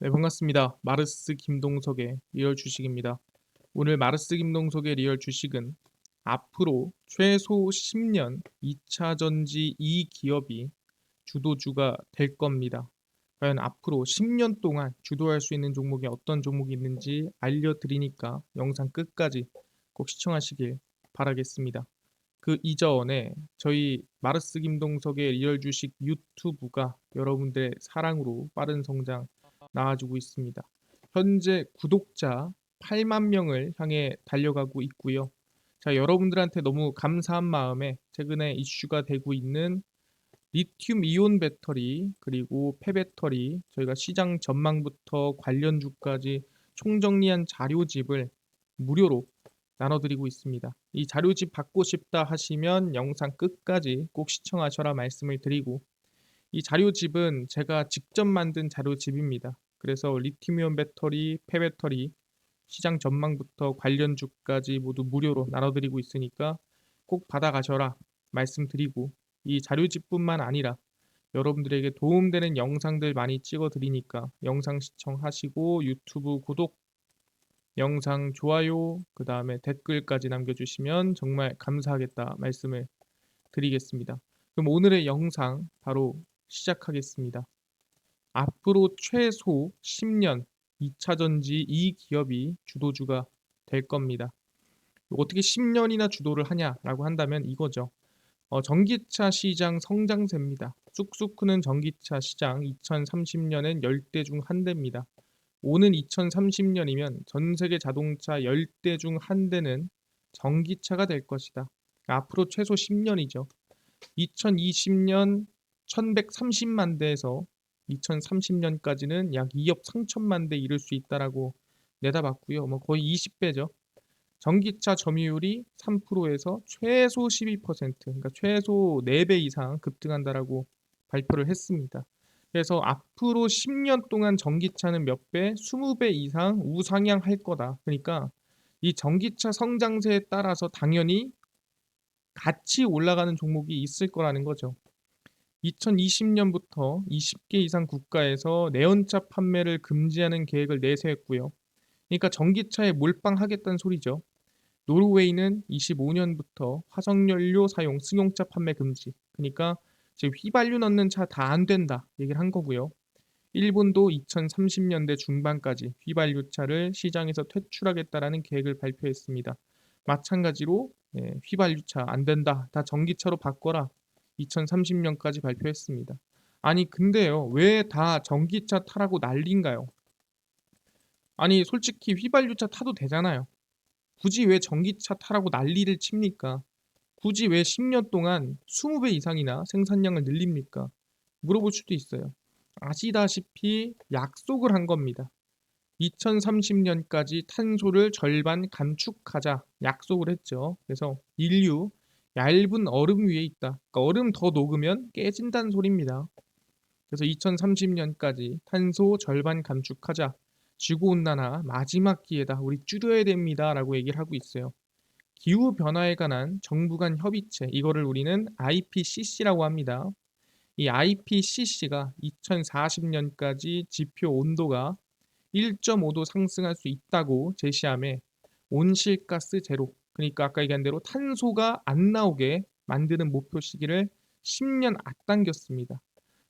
네, 반갑습니다. 마르스 김동석의 리얼 주식입니다. 오늘 마르스 김동석의 리얼 주식은 앞으로 최소 10년 2차 전지 이 기업이 주도주가 될 겁니다. 과연 앞으로 10년 동안 주도할 수 있는 종목이 어떤 종목이 있는지 알려드리니까 영상 끝까지 꼭 시청하시길 바라겠습니다. 그 이전에 저희 마르스 김동석의 리얼 주식 유튜브가 여러분들의 사랑으로 빠른 성장 나아지고 있습니다. 현재 구독자 8만 명을 향해 달려가고 있고요. 자, 여러분들한테 너무 감사한 마음에 최근에 이슈가 되고 있는 리튬 이온 배터리 그리고 폐배터리 저희가 시장 전망부터 관련주까지 총정리한 자료집을 무료로 나눠드리고 있습니다. 이 자료집 받고 싶다 하시면 영상 끝까지 꼭 시청하셔라 말씀을 드리고, 이 자료집은 제가 직접 만든 자료집입니다. 그래서 리튬이온 배터리, 폐배터리, 시장 전망부터 관련주까지 모두 무료로 나눠드리고 있으니까 꼭 받아가셔라 말씀드리고, 이 자료집뿐만 아니라 여러분들에게 도움되는 영상들 많이 찍어드리니까 영상 시청하시고 유튜브 구독, 영상 좋아요, 그 다음에 댓글까지 남겨주시면 정말 감사하겠다 말씀을 드리겠습니다. 그럼 오늘의 영상 바로 시작하겠습니다. 앞으로 최소 10년 2차 전지 이 기업이 주도주가 될 겁니다. 어떻게 10년이나 주도를 하냐라고 한다면 이거죠. 전기차 시장 성장세입니다. 쑥쑥 크는 전기차 시장 2030년엔 10대 중 한 대입니다. 오는 2030년이면 전 세계 자동차 10대 중 한 대는 전기차가 될 것이다. 앞으로 최소 10년이죠. 2020년 1130만 대에서 2030년까지는 약 2억 3천만 대 이룰 수 있다라고 내다봤고요. 뭐 거의 20배죠. 전기차 점유율이 3%에서 최소 12%, 그러니까 최소 4배 이상 급등한다라고 발표를 했습니다. 그래서 앞으로 10년 동안 전기차는 몇 배, 20배 이상 우상향할 거다. 그러니까 이 전기차 성장세에 따라서 당연히 같이 올라가는 종목이 있을 거라는 거죠. 2020년부터 20개 이상 국가에서 내연차 판매를 금지하는 계획을 내세웠고요. 그러니까 전기차에 몰빵하겠다는 소리죠. 노르웨이는 25년부터 화석연료 사용 승용차 판매 금지. 그러니까 지금 휘발유 넣는 차 다 안 된다 얘기를 한 거고요. 일본도 2030년대 중반까지 휘발유차를 시장에서 퇴출하겠다라는 계획을 발표했습니다. 마찬가지로 휘발유차 안 된다, 다 전기차로 바꿔라, 2030년까지 발표했습니다. 아니 근데요, 왜 다 전기차 타라고 난리인가요? 아니 솔직히 휘발유차 타도 되잖아요. 굳이 왜 전기차 타라고 난리를 칩니까? 굳이 왜 10년 동안 20배 이상이나 생산량을 늘립니까? 물어볼 수도 있어요. 아시다시피 약속을 한 겁니다. 2030년까지 탄소를 절반 감축하자 약속을 했죠. 그래서 인류 얇은 얼음 위에 있다. 그러니까 얼음 더 녹으면 깨진다는 소리입니다. 그래서 2030년까지 탄소 절반 감축하자. 지구온난화 마지막 기회다. 우리 줄여야 됩니다. 라고 얘기를 하고 있어요. 기후변화에 관한 정부 간 협의체, 이거를 우리는 IPCC라고 합니다. 이 IPCC가 2040년까지 지표 온도가 1.5도 상승할 수 있다고 제시함에 온실가스 제로, 그러니까 아까 얘기한 대로 탄소가 안 나오게 만드는 목표 시기를 10년 앞당겼습니다.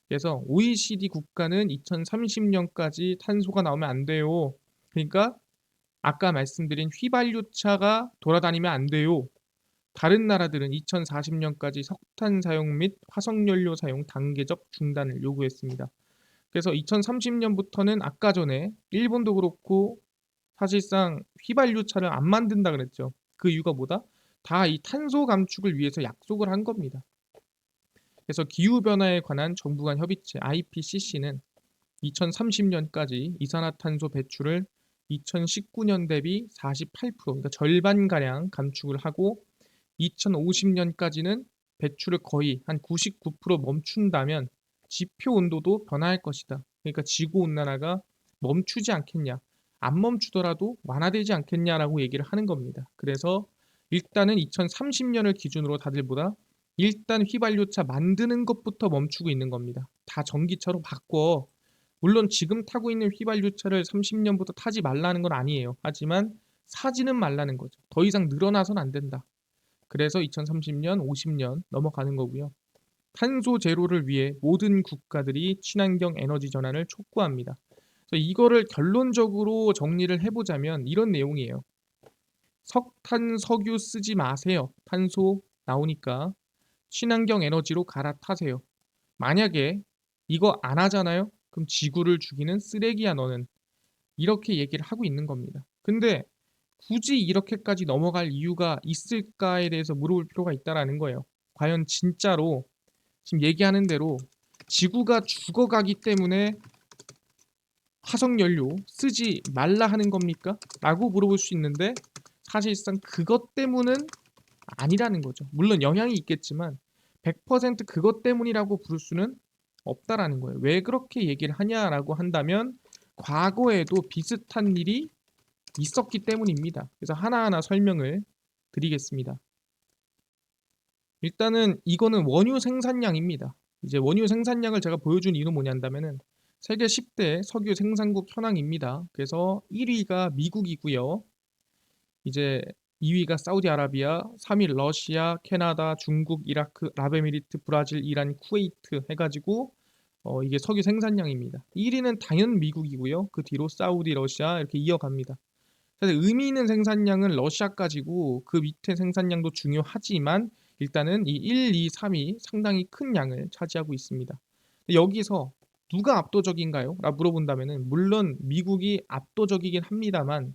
그래서 OECD 국가는 2030년까지 탄소가 나오면 안 돼요. 그러니까 아까 말씀드린 휘발유차가 돌아다니면 안 돼요. 다른 나라들은 2040년까지 석탄 사용 및 화석연료 사용 단계적 중단을 요구했습니다. 그래서 2030년부터는 아까 전에 일본도 그렇고 사실상 휘발유차를 안 만든다 그랬죠. 그 이유가 뭐다? 다 이 탄소 감축을 위해서 약속을 한 겁니다. 그래서 기후변화에 관한 정부 간 협의체 IPCC는 2030년까지 이산화탄소 배출을 2019년 대비 48%, 그러니까 절반가량 감축을 하고 2050년까지는 배출을 거의 한 99% 멈춘다면 지표 온도도 변화할 것이다. 그러니까 지구 온난화가 멈추지 않겠냐, 안 멈추더라도 완화되지 않겠냐라고 얘기를 하는 겁니다. 그래서 일단은 2030년을 기준으로 다들 보다 일단 휘발유차 만드는 것부터 멈추고 있는 겁니다. 다 전기차로 바꿔. 물론 지금 타고 있는 휘발유차를 30년부터 타지 말라는 건 아니에요. 하지만 사지는 말라는 거죠. 더 이상 늘어나선 안 된다. 그래서 2030년, 50년 넘어가는 거고요. 탄소 제로를 위해 모든 국가들이 친환경 에너지 전환을 촉구합니다. 그래서 이거를 결론적으로 정리를 해보자면 이런 내용이에요. 석탄, 석유 쓰지 마세요. 탄소 나오니까 친환경 에너지로 갈아타세요. 만약에 이거 안 하잖아요? 그럼 지구를 죽이는 쓰레기야 너는. 이렇게 얘기를 하고 있는 겁니다. 근데 굳이 이렇게까지 넘어갈 이유가 있을까에 대해서 물어볼 필요가 있다라는 거예요. 과연 진짜로 지금 얘기하는 대로 지구가 죽어가기 때문에 화석연료 쓰지 말라 하는 겁니까? 라고 물어볼 수 있는데 사실상 그것 때문은 아니라는 거죠. 물론 영향이 있겠지만 100% 그것 때문이라고 부를 수는 없다라는 거예요. 왜 그렇게 얘기를 하냐라고 한다면 과거에도 비슷한 일이 있었기 때문입니다. 그래서 하나하나 설명을 드리겠습니다. 일단은 이거는 원유 생산량입니다. 이제 원유 생산량을 제가 보여준 이유는 뭐냐면은 세계 10대 석유 생산국 현황입니다. 그래서 1위가 미국이고요. 이제 2위가 사우디아라비아, 3위 러시아, 캐나다, 중국, 이라크, 아랍에미리트, 브라질, 이란, 쿠웨이트 해가지고 이게 석유 생산량입니다. 1위는 당연 미국이고요. 그 뒤로 사우디, 러시아 이렇게 이어갑니다. 그래서 의미 있는 생산량은 러시아까지고 그 밑에 생산량도 중요하지만 일단은 이 1, 2, 3이 상당히 큰 양을 차지하고 있습니다. 여기서 누가 압도적인가요? 라 물어본다면은 물론 미국이 압도적이긴 합니다만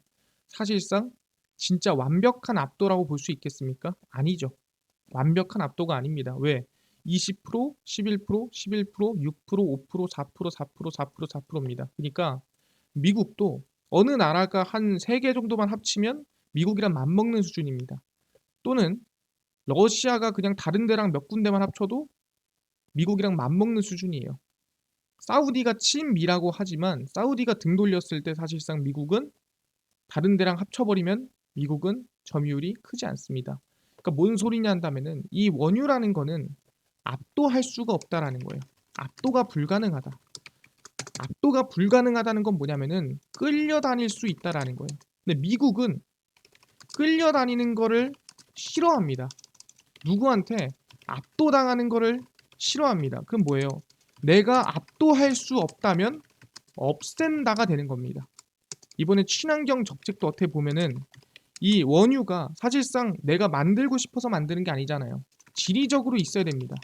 사실상 진짜 완벽한 압도라고 볼 수 있겠습니까? 아니죠. 완벽한 압도가 아닙니다. 왜? 20%, 11%, 11%, 6%, 5%, 4%, 4%, 4%, 4%입니다. 그러니까 미국도 어느 나라가 한 3개 정도만 합치면 미국이랑 맞먹는 수준입니다. 또는 러시아가 그냥 다른 데랑 몇 군데만 합쳐도 미국이랑 맞먹는 수준이에요. 사우디가 친미라고 하지만 사우디가 등 돌렸을 때 사실상 미국은 다른 데랑 합쳐버리면 미국은 점유율이 크지 않습니다. 그러니까 뭔 소리냐 한다면은 이 원유라는 거는 압도할 수가 없다라는 거예요. 압도가 불가능하다. 압도가 불가능하다는 건 뭐냐면은 끌려다닐 수 있다라는 거예요. 근데 미국은 끌려다니는 거를 싫어합니다. 누구한테 압도당하는 거를 싫어합니다. 그럼 뭐예요? 내가 압도할 수 없다면 없앤다가 되는 겁니다. 이번에 친환경 정책도 어떻게 보면은 이 원유가 사실상 내가 만들고 싶어서 만드는 게 아니잖아요. 지리적으로 있어야 됩니다.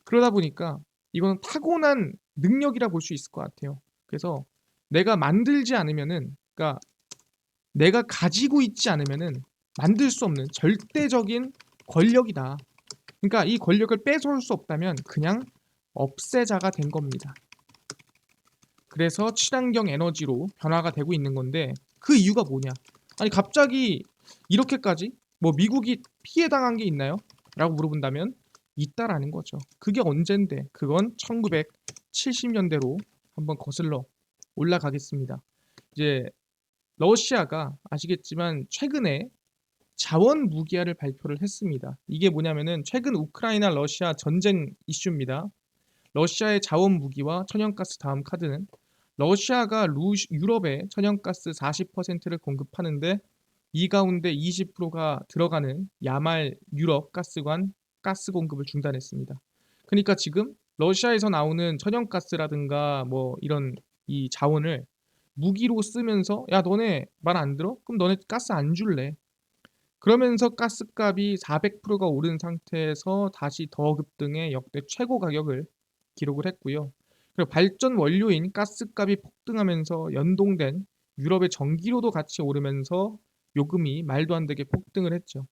그러다 보니까 이거는 타고난 능력이라 볼 수 있을 것 같아요. 그래서 내가 만들지 않으면은, 그러니까 내가 가지고 있지 않으면은 만들 수 없는 절대적인 권력이다. 그러니까 이 권력을 뺏어올 수 없다면 그냥 없애자가 된 겁니다. 그래서 친환경 에너지로 변화가 되고 있는 건데 그 이유가 뭐냐? 아니 갑자기 이렇게까지 뭐 미국이 피해 당한 게 있나요? 라고 물어본다면 있다라는 거죠. 그게 언젠데? 그건 1970년대로 한번 거슬러 올라가겠습니다. 이제 러시아가 아시겠지만 최근에 자원 무기화를 발표를 했습니다. 이게 뭐냐면은 최근 우크라이나 러시아 전쟁 이슈입니다. 러시아의 자원 무기와 천연가스 다음 카드는 러시아가 유럽에 천연가스 40%를 공급하는데 이 가운데 20%가 들어가는 야말 유럽 가스관 가스 공급을 중단했습니다. 그러니까 지금 러시아에서 나오는 천연가스라든가 뭐 이런 이 자원을 무기로 쓰면서 야 너네 말 안 들어? 그럼 너네 가스 안 줄래? 그러면서 가스값이 400%가 오른 상태에서 다시 더 급등해 역대 최고 가격을 기록을 했고요. 그리고 발전 원료인 가스값이 폭등하면서 연동된 유럽의 전기료도 같이 오르면서 요금이 말도 안 되게 폭등을 했죠.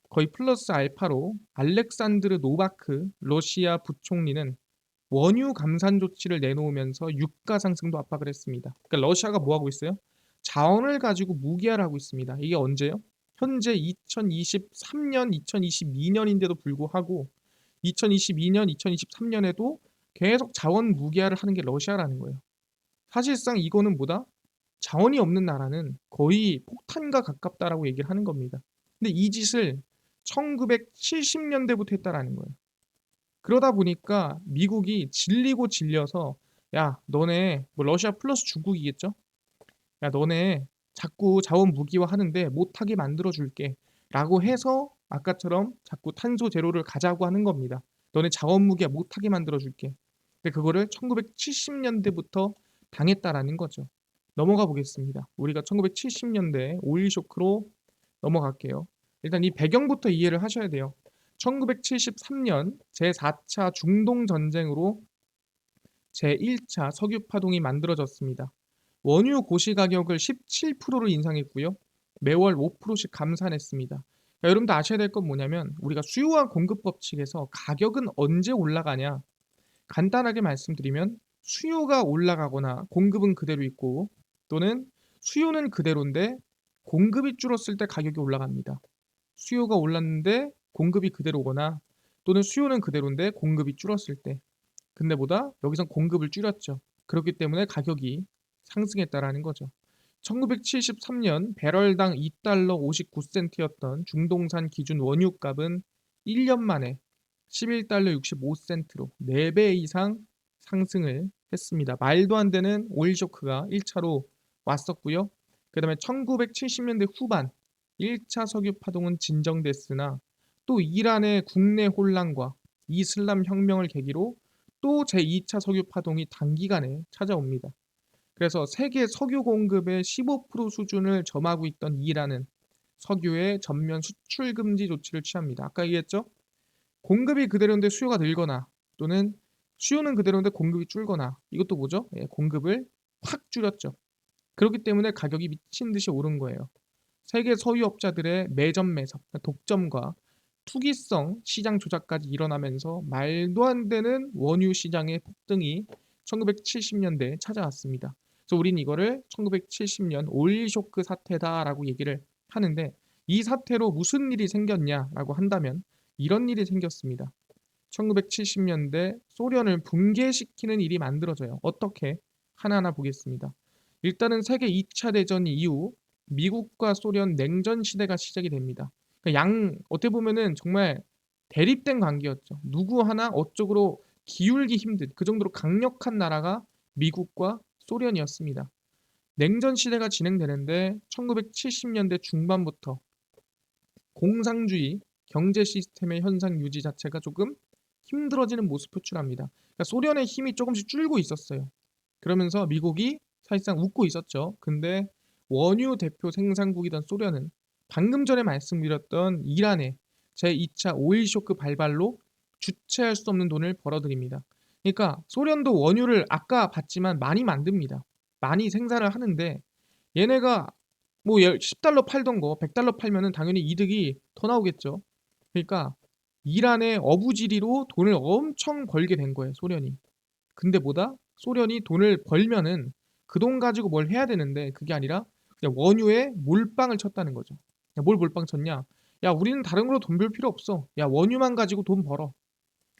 거의 플러스 알파로 알렉산드르 노바크 러시아 부총리는 원유 감산 조치를 내놓으면서 유가 상승도 압박을 했습니다. 그러니까 러시아가 뭐 하고 있어요? 자원을 가지고 무기화를 하고 있습니다. 이게 언제요? 현재 2023년, 2022년인데도 불구하고 2022년, 2023년에도 계속 자원 무기화를 하는 게 러시아라는 거예요. 사실상 이거는 뭐다? 자원이 없는 나라는 거의 폭탄과 가깝다라고 얘기를 하는 겁니다. 근데 이 짓을 1970년대부터 했다라는 거예요. 그러다 보니까 미국이 질리고 질려서 야, 너네 뭐 러시아 플러스 중국이겠죠? 야, 너네 자꾸 자원 무기화 하는데 못하게 만들어 줄게. 라고 해서 아까처럼 자꾸 탄소 제로를 가자고 하는 겁니다. 너네 자원 무기화 못하게 만들어 줄게. 근데 그거를 1970년대부터 당했다라는 거죠. 넘어가 보겠습니다. 우리가 1970년대 오일 쇼크로 넘어갈게요. 일단 이 배경부터 이해를 하셔야 돼요. 1973년 제4차 중동 전쟁으로 제1차 석유 파동이 만들어졌습니다. 원유 고시 가격을 17%로 인상했고요. 매월 5%씩 감산했습니다. 그러니까 여러분도 아셔야 될 건 뭐냐면 우리가 수요와 공급 법칙에서 가격은 언제 올라가냐? 간단하게 말씀드리면 수요가 올라가거나 공급은 그대로 있고 또는 수요는 그대로인데 공급이 줄었을 때 가격이 올라갑니다. 수요가 올랐는데 공급이 그대로거나 또는 수요는 그대로인데 공급이 줄었을 때 근데 보다 여기선 공급을 줄였죠. 그렇기 때문에 가격이 상승했다라는 거죠. 1973년 배럴당 2달러 59센트였던 중동산 기준 원유값은 1년 만에 11달러 65센트로 4배 이상 상승을 했습니다. 말도 안 되는 오일 쇼크가 1차로 왔었고요. 그 다음에 1970년대 후반 1차 석유 파동은 진정됐으나 또 이란의 국내 혼란과 이슬람 혁명을 계기로 또 제2차 석유 파동이 단기간에 찾아옵니다. 그래서 세계 석유 공급의 15% 수준을 점하고 있던 이란은 석유의 전면 수출 금지 조치를 취합니다. 아까 얘기했죠? 공급이 그대로인데 수요가 늘거나 또는 수요는 그대로인데 공급이 줄거나 이것도 뭐죠? 예, 공급을 확 줄였죠. 그렇기 때문에 가격이 미친 듯이 오른 거예요. 세계 석유업자들의 매점 매석, 독점과 투기성 시장 조작까지 일어나면서 말도 안 되는 원유 시장의 폭등이 1970년대에 찾아왔습니다. 그래서 우린 이거를 1970년 오일 쇼크 사태다라고 얘기를 하는데 이 사태로 무슨 일이 생겼냐라고 한다면 이런 일이 생겼습니다. 1970년대 소련을 붕괴시키는 일이 만들어져요. 어떻게? 하나하나 보겠습니다. 일단은 세계 2차 대전 이후 미국과 소련 냉전 시대가 시작이 됩니다. 그러니까 어떻게 보면은 정말 대립된 관계였죠. 누구 하나 어쪽으로 기울기 힘든 그 정도로 강력한 나라가 미국과 소련이었습니다. 냉전 시대가 진행되는데 1970년대 중반부터 공상주의 경제 시스템의 현상 유지 자체가 조금 힘들어지는 모습 표출합니다. 그러니까 소련의 힘이 조금씩 줄고 있었어요. 그러면서 미국이 사실상 웃고 있었죠. 근데 원유 대표 생산국이던 소련은 방금 전에 말씀드렸던 이란의 제2차 오일 쇼크 발발로 주체할 수 없는 돈을 벌어들입니다. 그러니까 소련도 원유를 아까 봤지만 많이 만듭니다. 많이 생산을 하는데 얘네가 뭐 10달러 팔던 거 100달러 팔면은 당연히 이득이 더 나오겠죠. 그러니까 이란의 어부지리로 돈을 엄청 벌게 된 거예요, 소련이. 근데 뭐다? 소련이 돈을 벌면은 그 돈 가지고 뭘 해야 되는데 그게 아니라 그냥 원유에 몰빵을 쳤다는 거죠. 야, 뭘 몰빵 쳤냐? 야, 우리는 다른 걸로 돈 벌 필요 없어. 야, 원유만 가지고 돈 벌어.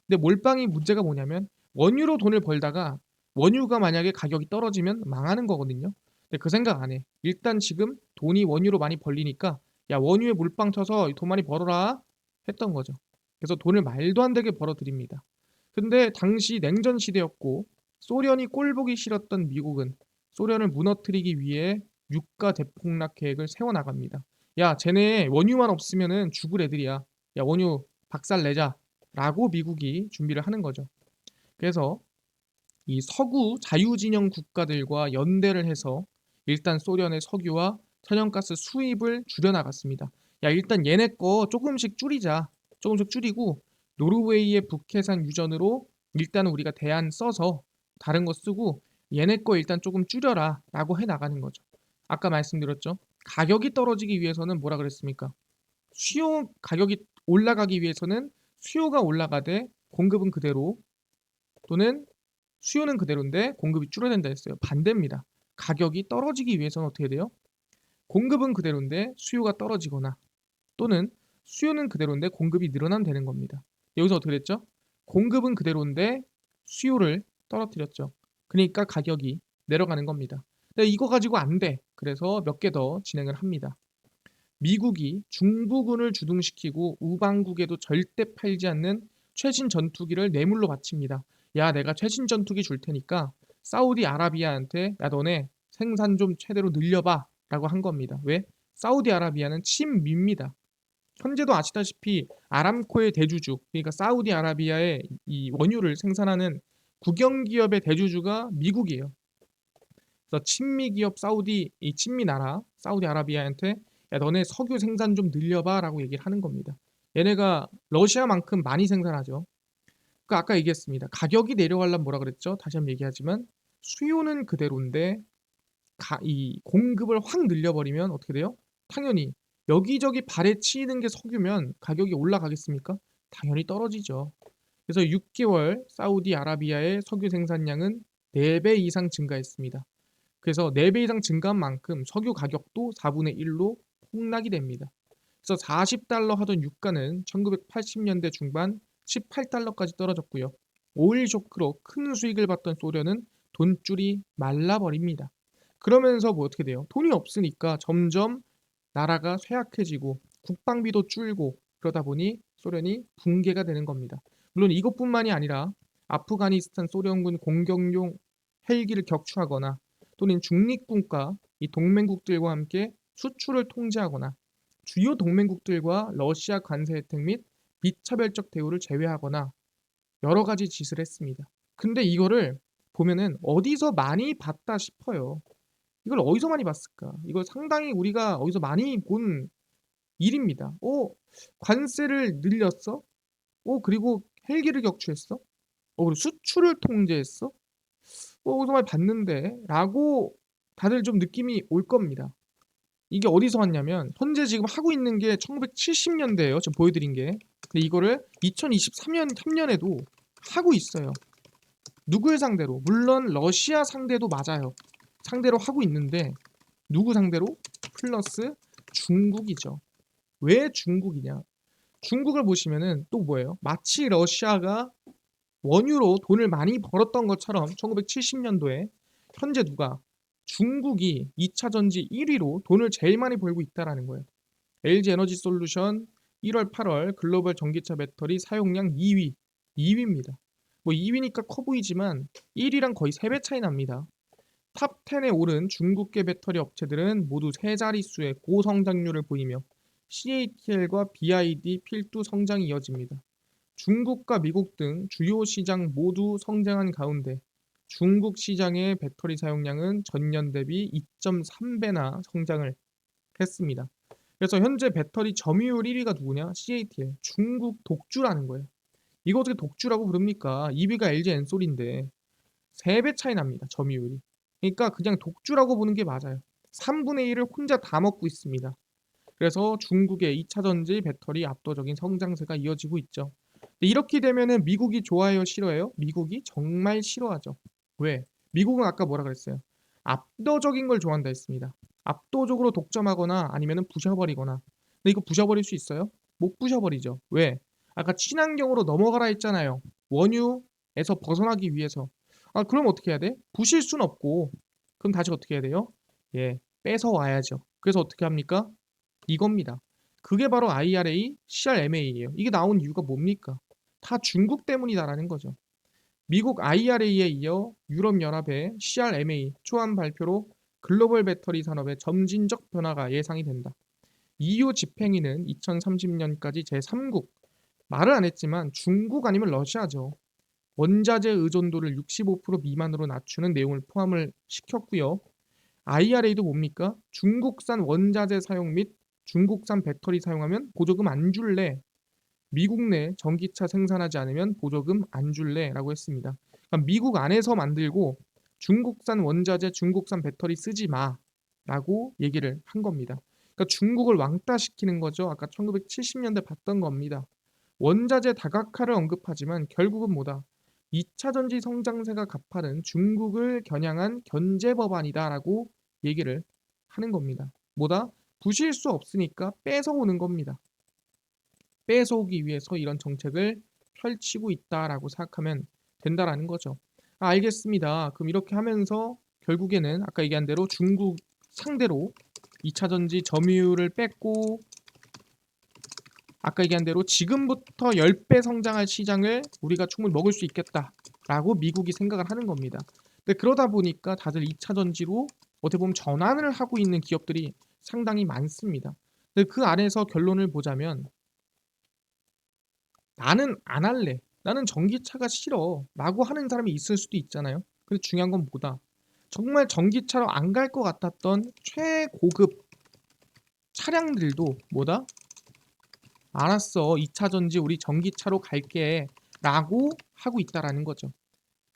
근데 몰빵이 문제가 뭐냐면 원유로 돈을 벌다가 원유가 만약에 가격이 떨어지면 망하는 거거든요. 근데 그 생각 안 해. 일단 지금 돈이 원유로 많이 벌리니까 야, 원유에 몰빵 쳐서 돈 많이 벌어라 했던 거죠. 그래서 돈을 말도 안 되게 벌어들입니다. 근데 당시 냉전 시대였고 소련이 꼴보기 싫었던 미국은 소련을 무너뜨리기 위해 유가 대폭락 계획을 세워나갑니다. 야, 쟤네 원유만 없으면은 죽을 애들이야. 야, 원유 박살 내자. 라고 미국이 준비를 하는 거죠. 그래서 이 서구 자유진영 국가들과 연대를 해서 일단 소련의 석유와 천연가스 수입을 줄여나갔습니다. 야, 일단 얘네 거 조금씩 줄이자. 조금씩 줄이고 노르웨이의 북해산 유전으로 일단 우리가 대안 써서 다른 거 쓰고 얘네 거 일단 조금 줄여라 라고 해 나가는 거죠. 아까 말씀드렸죠. 가격이 떨어지기 위해서는 뭐라 그랬습니까? 수요 가격이 올라가기 위해서는 수요가 올라가되 공급은 그대로 또는 수요는 그대로인데 공급이 줄어든다 했어요. 반대입니다. 가격이 떨어지기 위해서는 어떻게 돼요? 공급은 그대로인데 수요가 떨어지거나 또는 수요는 그대로인데 공급이 늘어나면 되는 겁니다. 여기서 어떻게 됐죠? 공급은 그대로인데 수요를 떨어뜨렸죠. 그러니까 가격이 내려가는 겁니다. 근데 이거 가지고 안 돼. 그래서 몇 개 더 진행을 합니다. 미국이 중부군을 주둔시키고 우방국에도 절대 팔지 않는 최신 전투기를 뇌물로 바칩니다. 야, 내가 최신 전투기 줄 테니까 사우디아라비아한테 야 너네 생산 좀 최대로 늘려봐 라고 한 겁니다. 왜? 사우디아라비아는 친미입니다. 현재도 아시다시피 아람코의 대주주, 그러니까 사우디아라비아의 이 원유를 생산하는 국영기업의 대주주가 미국이에요. 그래서 친미 기업 이 친미 나라 사우디아라비아한테 야 너네 석유 생산 좀 늘려봐라고 얘기를 하는 겁니다. 얘네가 러시아만큼 많이 생산하죠. 그 아까 얘기했습니다. 가격이 내려가려면 뭐라 그랬죠? 다시 한번 얘기하지만 수요는 그대로인데 이 공급을 확 늘려버리면 어떻게 돼요? 당연히 여기저기 발에 치이는 게 석유면 가격이 올라가겠습니까? 당연히 떨어지죠. 그래서 6개월 사우디아라비아의 석유 생산량은 4배 이상 증가했습니다. 그래서 4배 이상 증가한 만큼 석유 가격도 4분의 1로 폭락이 됩니다. 그래서 40달러 하던 유가는 1980년대 중반 18달러까지 떨어졌고요. 오일 쇼크로 큰 수익을 봤던 소련은 돈줄이 말라버립니다. 그러면서 뭐 어떻게 돼요? 돈이 없으니까 점점 나라가 쇠약해지고 국방비도 줄고 그러다 보니 소련이 붕괴가 되는 겁니다. 물론 이것뿐만이 아니라 아프가니스탄 소련군 공격용 헬기를 격추하거나 또는 중립군과 이 동맹국들과 함께 수출을 통제하거나 주요 동맹국들과 러시아 관세 혜택 및 비차별적 대우를 제외하거나 여러 가지 짓을 했습니다. 근데 이거를 보면은 어디서 많이 봤다 싶어요. 이걸 어디서 많이 봤을까? 이거 상당히 우리가 어디서 많이 본 일입니다. 관세를 늘렸어? 그리고 헬기를 격추했어? 그리고 수출을 통제했어? 어디서 많이 봤는데? 라고 다들 좀 느낌이 올 겁니다. 이게 어디서 왔냐면 현재 지금 하고 있는 게 1970년대예요. 지금 보여드린 게. 근데 이거를 2023년 3년에도 하고 있어요. 누구를 상대로? 물론 러시아 상대도 맞아요. 상대로 하고 있는데 누구 상대로? 플러스 중국이죠. 왜 중국이냐? 중국을 보시면은 또 뭐예요? 마치 러시아가 원유로 돈을 많이 벌었던 것처럼 1970년도에 현재 누가? 중국이 2차 전지 1위로 돈을 제일 많이 벌고 있다라는 거예요. LG 에너지 솔루션 1월, 8월 글로벌 전기차 배터리 사용량 2위, 2위입니다. 뭐 2위니까 커 보이지만 1위랑 거의 3배 차이 납니다. 탑 10에 오른 중국계 배터리 업체들은 모두 세 자릿수의 고성장률을 보이며 CATL과 BID 필두 성장이 이어집니다. 중국과 미국 등 주요 시장 모두 성장한 가운데 중국 시장의 배터리 사용량은 전년 대비 2.3배나 성장을 했습니다. 그래서 현재 배터리 점유율 1위가 누구냐? CATL. 중국 독주라는 거예요. 이거 어떻게 독주라고 부릅니까? 2위가 LG 엔솔인데 3배 차이 납니다. 점유율이. 그러니까 그냥 독주라고 보는 게 맞아요. 3분의 1을 혼자 다 먹고 있습니다. 그래서 중국의 2차 전지 배터리 압도적인 성장세가 이어지고 있죠. 이렇게 되면은 미국이 좋아해요, 싫어해요? 미국이 정말 싫어하죠. 왜? 미국은 아까 뭐라 그랬어요? 압도적인 걸 좋아한다 했습니다. 압도적으로 독점하거나 아니면은 부셔버리거나. 근데 이거 부셔버릴 수 있어요? 못 부셔버리죠. 왜? 아까 친환경으로 넘어가라 했잖아요. 원유에서 벗어나기 위해서. 그럼 어떻게 해야 돼? 부실 순 없고. 그럼 다시 어떻게 해야 돼요? 예, 뺏어 와야죠. 그래서 어떻게 합니까? 이겁니다. 그게 바로 IRA, CRMA예요. 이게 나온 이유가 뭡니까? 다 중국 때문이다라는 거죠. 미국 IRA에 이어 유럽연합의 CRMA 초안 발표로 글로벌 배터리 산업의 점진적 변화가 예상이 된다. EU 집행위는 2030년까지 제3국, 말을 안 했지만 중국 아니면 러시아죠. 원자재 의존도를 65% 미만으로 낮추는 내용을 포함을 시켰고요. IRA도 뭡니까? 중국산 원자재 사용 및 중국산 배터리 사용하면 보조금 안 줄래. 미국 내 전기차 생산하지 않으면 보조금 안 줄래라고 했습니다. 그러니까 미국 안에서 만들고 중국산 원자재, 중국산 배터리 쓰지 마라고 얘기를 한 겁니다. 그러니까 중국을 왕따시키는 거죠. 아까 1970년대 봤던 겁니다. 원자재 다각화를 언급하지만 결국은 뭐다? 2차 전지 성장세가 가파른 중국을 겨냥한 견제 법안이다라고 얘기를 하는 겁니다. 뭐다? 부실 수 없으니까 뺏어오는 겁니다. 뺏어오기 위해서 이런 정책을 펼치고 있다라고 생각하면 된다라는 거죠. 알겠습니다. 그럼 이렇게 하면서 결국에는 아까 얘기한 대로 중국 상대로 2차 전지 점유율을 뺏고 아까 얘기한 대로 지금부터 10배 성장할 시장을 우리가 충분히 먹을 수 있겠다라고 미국이 생각을 하는 겁니다. 근데 그러다 보니까 다들 2차 전지로 어떻게 보면 전환을 하고 있는 기업들이 상당히 많습니다. 근데 그 안에서 결론을 보자면 "나는 안 할래. 나는 전기차가 싫어." 라고 하는 사람이 있을 수도 있잖아요. 근데 중요한 건 뭐다? 정말 전기차로 안 갈 것 같았던 최고급 차량들도 뭐다? "알았어. 2차 전지 우리 전기차로 갈게." 라고 하고 있다라는 거죠.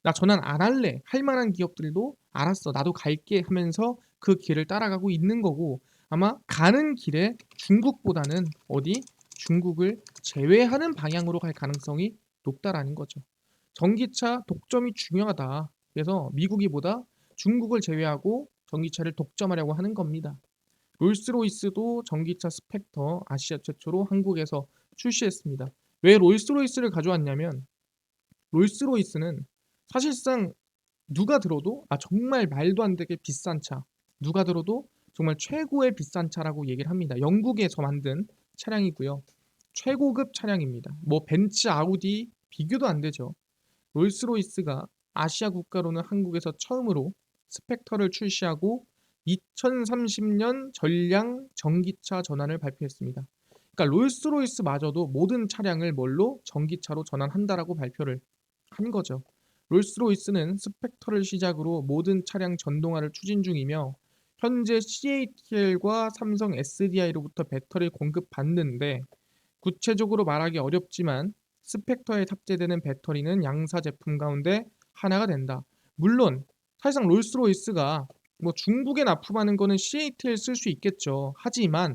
"나 전환 안 할래." 할 만한 기업들도 "알았어. 나도 갈게." 하면서 그 길을 따라가고 있는 거고, 아마 가는 길에 중국보다는 어디? 중국을 제외하는 방향으로 갈 가능성이 높다라는 거죠. 전기차 독점이 중요하다. 그래서 미국이 보다 중국을 제외하고 전기차를 독점하려고 하는 겁니다. 롤스로이스도 전기차 스펙터 아시아 최초로 한국에서 출시했습니다. 왜 롤스로이스를 가져왔냐면, 롤스로이스는 사실상 누가 들어도 정말 말도 안 되게 비싼 차, 누가 들어도 정말 최고의 비싼 차라고 얘기를 합니다. 영국에서 만든 차량이고요. 최고급 차량입니다. 뭐 벤츠, 아우디 비교도 안 되죠. 롤스로이스가 아시아 국가로는 한국에서 처음으로 스펙터를 출시하고 2030년 전량 전기차 전환을 발표했습니다. 그러니까 롤스로이스마저도 모든 차량을 뭘로? 전기차로 전환한다라고 발표를 한 거죠. 롤스로이스는 스펙터를 시작으로 모든 차량 전동화를 추진 중이며, 현재 CATL과 삼성 SDI로부터 배터리를 공급받는데, 구체적으로 말하기 어렵지만 스펙터에 탑재되는 배터리는 양사 제품 가운데 하나가 된다. 물론 사실상 롤스로이스가 뭐 중국에 납품하는 거는 CATL 쓸 수 있겠죠. 하지만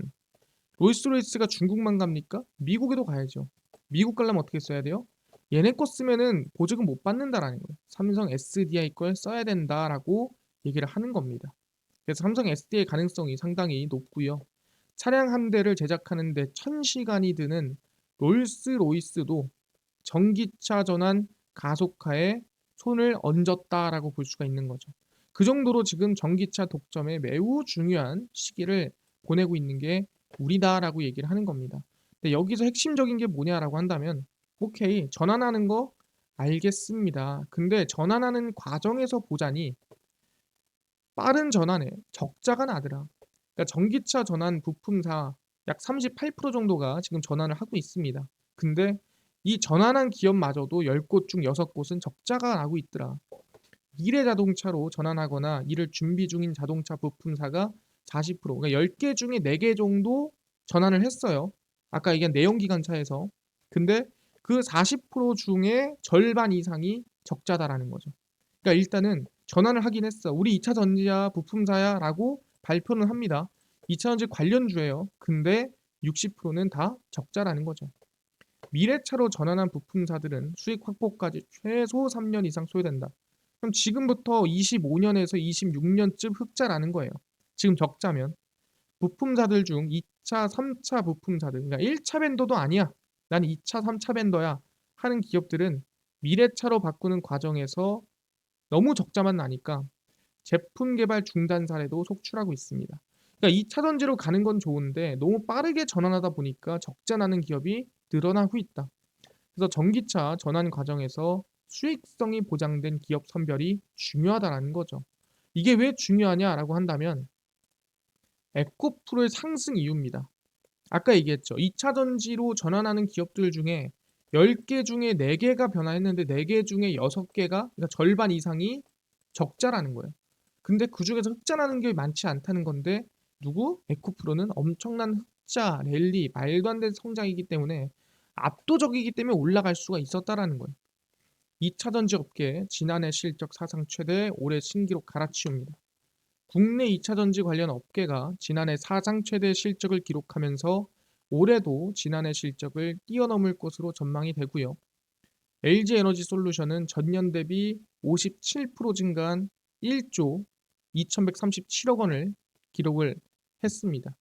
롤스로이스가 중국만 갑니까? 미국에도 가야죠. 미국 가려면 어떻게 써야 돼요? 얘네 거 쓰면은 보조금 못 받는다라는 거예요. 삼성 SDI 걸 써야 된다라고 얘기를 하는 겁니다. 그래서 삼성 SDI 가능성이 상당히 높고요. 차량 한 대를 제작하는 데 1000시간이 드는 롤스로이스도 전기차 전환 가속화에 손을 얹었다라고 볼 수가 있는 거죠. 그 정도로 지금 전기차 독점에 매우 중요한 시기를 보내고 있는 게 우리다라고 얘기를 하는 겁니다. 근데 여기서 핵심적인 게 뭐냐라고 한다면, 오케이, 전환하는 거 알겠습니다. 근데 전환하는 과정에서 보자니 빠른 전환에 적자가 나더라. 그러니까 전기차 전환 부품사 약 38% 정도가 지금 전환을 하고 있습니다. 근데 이 전환한 기업마저도 10곳 중 6곳은 적자가 나고 있더라. 미래 자동차로 전환하거나 이를 준비 중인 자동차 부품사가 40%, 그러니까 10개 중에 4개 정도 전환을 했어요. 아까 얘기한 내연기관차에서. 근데 그 40% 중에 절반 이상이 적자다라는 거죠. 그러니까 일단은 전환을 하긴 했어. "우리 2차 전지야, 부품사야라고 발표는 합니다. 2차 전지 관련주예요. 근데 60%는 다 적자라는 거죠. 미래차로 전환한 부품사들은 수익 확보까지 최소 3년 이상 소요된다. 그럼 지금부터 25년에서 26년쯤 흑자라는 거예요. 지금 적자면. 부품사들 중 2차, 3차 부품사들, 그러니까 1차 벤더도 아니야, 난 2차, 3차 벤더야 하는 기업들은 미래차로 바꾸는 과정에서 너무 적자만 나니까 제품 개발 중단 사례도 속출하고 있습니다. 그러니까 2차 전지로 가는 건 좋은데 너무 빠르게 전환하다 보니까 적자 나는 기업이 늘어나고 있다. 그래서 전기차 전환 과정에서 수익성이 보장된 기업 선별이 중요하다는 거죠. 이게 왜 중요하냐라고 한다면 에코프로의 상승 이유입니다. 아까 얘기했죠. 2차 전지로 전환하는 기업들 중에 10개 중에 4개가 변화했는데 4개 중에 6개가, 그러니까 절반 이상이 적자라는 거예요. 근데 그중에서 흑자 나는 게 많지 않다는 건데, 누구? 에코프로는 엄청난 흑자, 랠리, 말도 안 되는 성장이기 때문에, 압도적이기 때문에 올라갈 수가 있었다라는 거예요. 2차 전지 업계 지난해 실적 사상 최대, 올해 신기록 갈아치웁니다. 국내 2차 전지 관련 업계가 지난해 사상 최대 실적을 기록하면서 올해도 지난해 실적을 뛰어넘을 것으로 전망이 되고요. LG에너지솔루션은 전년 대비 57% 증가한 1조 2137억 원을 기록을 했습니다.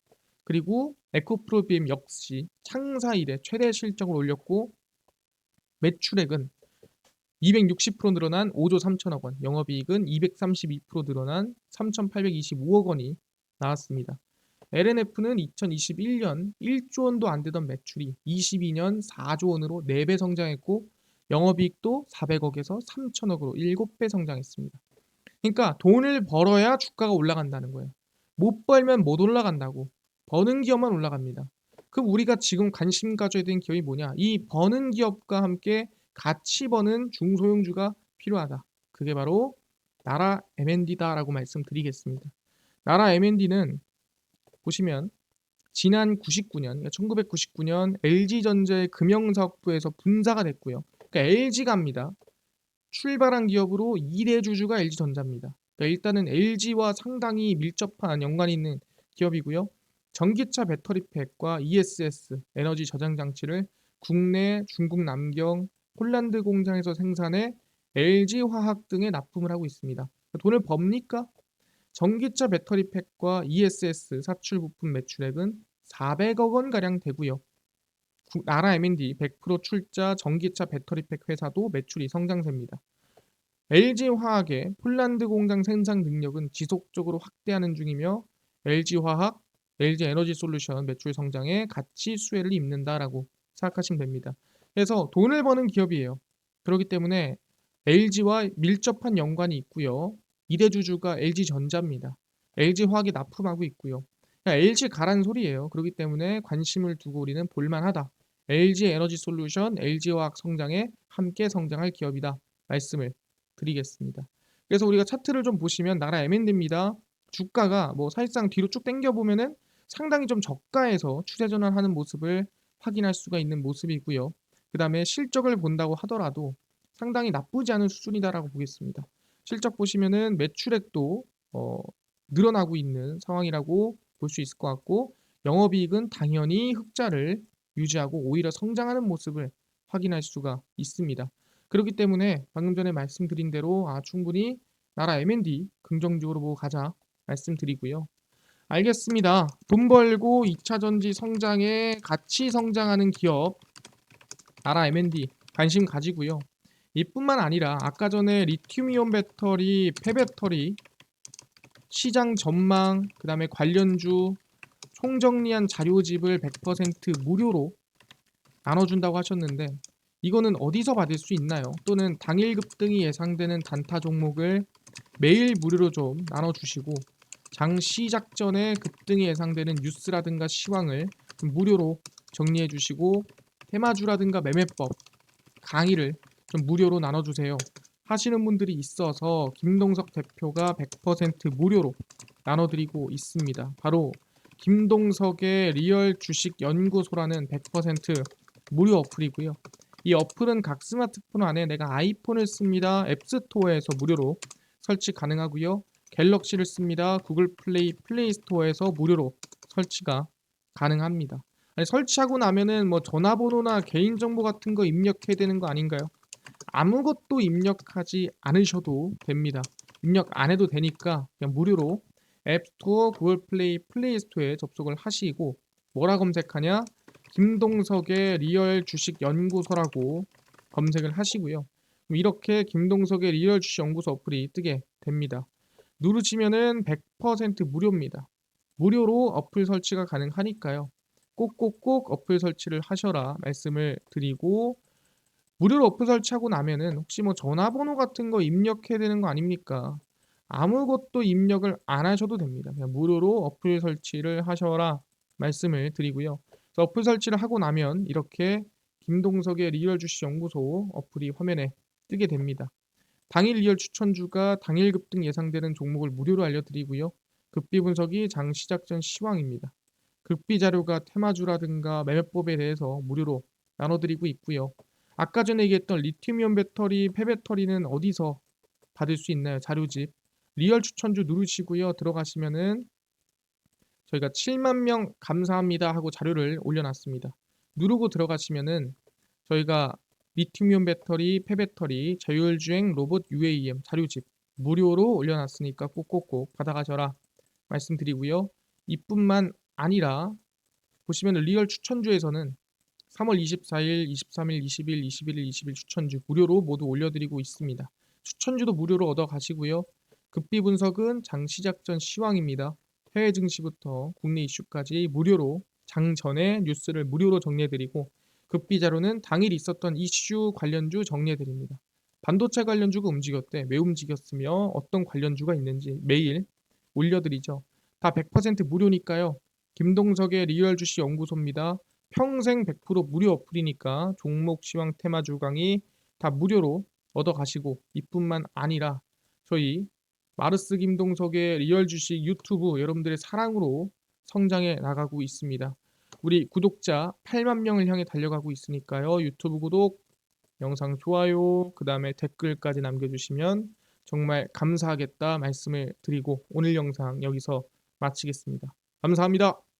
그리고 에코프로비엠 역시 창사 이래 최대 실적을 올렸고, 매출액은 260% 늘어난 5조 3천억 원, 영업이익은 232% 늘어난 3,825억 원이 나왔습니다. LNF는 2021년 1조 원도 안 되던 매출이 22년 4조 원으로 4배 성장했고, 영업이익도 400억에서 3천억으로 7배 성장했습니다. 그러니까 돈을 벌어야 주가가 올라간다는 거예요. 못 벌면 못 올라간다고. 버는 기업만 올라갑니다. 그럼 우리가 지금 관심 가져야 되는 기업이 뭐냐? 이 버는 기업과 함께 같이 버는 중소형주가 필요하다. 그게 바로 나라 M&D다라고 말씀드리겠습니다. 나라 M&D는 보시면 지난 99년, 그러니까 1999년 LG전자의 금형사업부에서 분사가 됐고요. 그러니까 LG갑니다. 출발한 기업으로 2대 주주가 LG전자입니다. 그러니까 일단은 LG와 상당히 밀접한 연관이 있는 기업이고요. 전기차 배터리팩과 ESS 에너지 저장 장치를 국내, 중국 남경, 폴란드 공장에서 생산해 LG화학 등에 납품을 하고 있습니다. 돈을 법니까? 전기차 배터리팩과 ESS 사출 부품 매출액은 400억 원 가량 되고요. 나라 M&D 100% 출자 전기차 배터리팩 회사도 매출이 성장세입니다. LG화학의 폴란드 공장 생산 능력은 지속적으로 확대하는 중이며 LG화학, LG에너지솔루션 매출 성장에 같이 수혜를 입는다라고 생각하시면 됩니다. 그래서 돈을 버는 기업이에요. 그렇기 때문에 LG와 밀접한 연관이 있고요. 2대 주주가 LG전자입니다. LG화학이 납품하고 있고요. 그러니까 LG 가란 소리예요. 그렇기 때문에 관심을 두고 우리는 볼만하다. LG에너지솔루션, LG화학 성장에 함께 성장할 기업이다. 말씀을 드리겠습니다. 그래서 우리가 차트를 좀 보시면 나라 M&D입니다. 주가가 뭐 사실상 뒤로 쭉 당겨 보면은 상당히 좀 저가에서 추세 전환하는 모습을 확인할 수가 있는 모습이고요. 그다음에 실적을 본다고 하더라도 상당히 나쁘지 않은 수준이다라고 보겠습니다. 실적 보시면은 매출액도 늘어나고 있는 상황이라고 볼 수 있을 것 같고 영업이익은 당연히 흑자를 유지하고 오히려 성장하는 모습을 확인할 수가 있습니다. 그렇기 때문에 방금 전에 말씀드린 대로 충분히 나라 M&D 긍정적으로 보고 가자 말씀드리고요. 알겠습니다. 돈 벌고 2차 전지 성장에 같이 성장하는 기업 나라 M&D 관심 가지고요. 이뿐만 아니라 아까 전에 리튬이온 배터리, 폐배터리 시장 전망, 그 다음에 관련주 총정리한 자료집을 100% 무료로 나눠준다고 하셨는데 이거는 어디서 받을 수 있나요? 또는 당일 급등이 예상되는 단타 종목을 매일 무료로 좀 나눠주시고 장 시작 전에 급등이 예상되는 뉴스라든가 시황을 좀 무료로 정리해 주시고 테마주라든가 매매법 강의를 좀 무료로 나눠주세요 하시는 분들이 있어서 김동석 대표가 100% 무료로 나눠드리고 있습니다. 바로 김동석의 리얼 주식 연구소라는 100% 무료 어플이고요. 이 어플은 각 스마트폰 안에 내가 아이폰을 씁니다. 앱스토어에서 무료로 설치 가능하고요. 갤럭시를 씁니다. 구글 플레이 스토어에서 무료로 설치가 가능합니다. 아니, 설치하고 나면은 뭐 전화번호나 개인정보 같은 거 입력해야 되는 거 아닌가요? 아무것도 입력하지 않으셔도 됩니다. 입력 안 해도 되니까 그냥 무료로 앱스토어, 구글 플레이 스토어에 접속을 하시고 뭐라 검색하냐? 김동석의 리얼 주식 연구소라고 검색을 하시고요. 이렇게 김동석의 리얼 주식 연구소 어플이 뜨게 됩니다. 누르시면은 100% 무료입니다. 무료로 어플 설치가 가능하니까요. 꼭꼭꼭 어플 설치를 하셔라 말씀을 드리고 무료로 어플 설치하고 나면은 혹시 뭐 전화번호 같은 거 입력해야 되는 거 아닙니까? 아무것도 입력을 안 하셔도 됩니다. 그냥 무료로 어플 설치를 하셔라 말씀을 드리고요. 그래서 어플 설치를 하고 나면 이렇게 김동석의 리얼 주식 연구소 어플이 화면에 뜨게 됩니다. 당일 리얼 추천주가 당일 급등 예상되는 종목을 무료로 알려드리고요. 급비 분석이 장 시작 전 시황입니다. 급비 자료가 테마주라든가 매매법에 대해서 무료로 나눠드리고 있고요. 아까 전에 얘기했던 리튬이온 배터리, 폐배터리는 어디서 받을 수 있나요? 자료집. 리얼 추천주 누르시고요. 들어가시면은 저희가 7만 명 감사합니다 하고 자료를 올려놨습니다. 누르고 들어가시면은 저희가 리튬이온 배터리, 폐배터리, 자율주행 로봇 UAM 자료집 무료로 올려놨으니까 꼭꼭꼭 받아가셔라 말씀드리고요. 이뿐만 아니라 보시면 리얼 추천주에서는 3월 24일, 23일, 20일, 21일, 20일 추천주 무료로 모두 올려드리고 있습니다. 추천주도 무료로 얻어 가시고요. 급비 분석은 장 시작 전 시황입니다. 해외 증시부터 국내 이슈까지 무료로 장 전에 뉴스를 무료로 정리해드리고 급비 자료는 당일 있었던 이슈 관련주 정리해드립니다. 반도체 관련주가 움직였대. 왜 움직였으며 어떤 관련주가 있는지 매일 올려드리죠. 다 100% 무료니까요. 김동석의 리얼 주식 연구소입니다. 평생 100% 무료 어플이니까 종목 시황 테마주 강의 다 무료로 얻어가시고 이뿐만 아니라 저희 마르스 김동석의 리얼 주식 유튜브 여러분들의 사랑으로 성장해 나가고 있습니다. 우리 구독자 8만 명을 향해 달려가고 있으니까요. 유튜브 구독, 영상 좋아요, 그 다음에 댓글까지 남겨주시면 정말 감사하겠다 말씀을 드리고 오늘 영상 여기서 마치겠습니다. 감사합니다.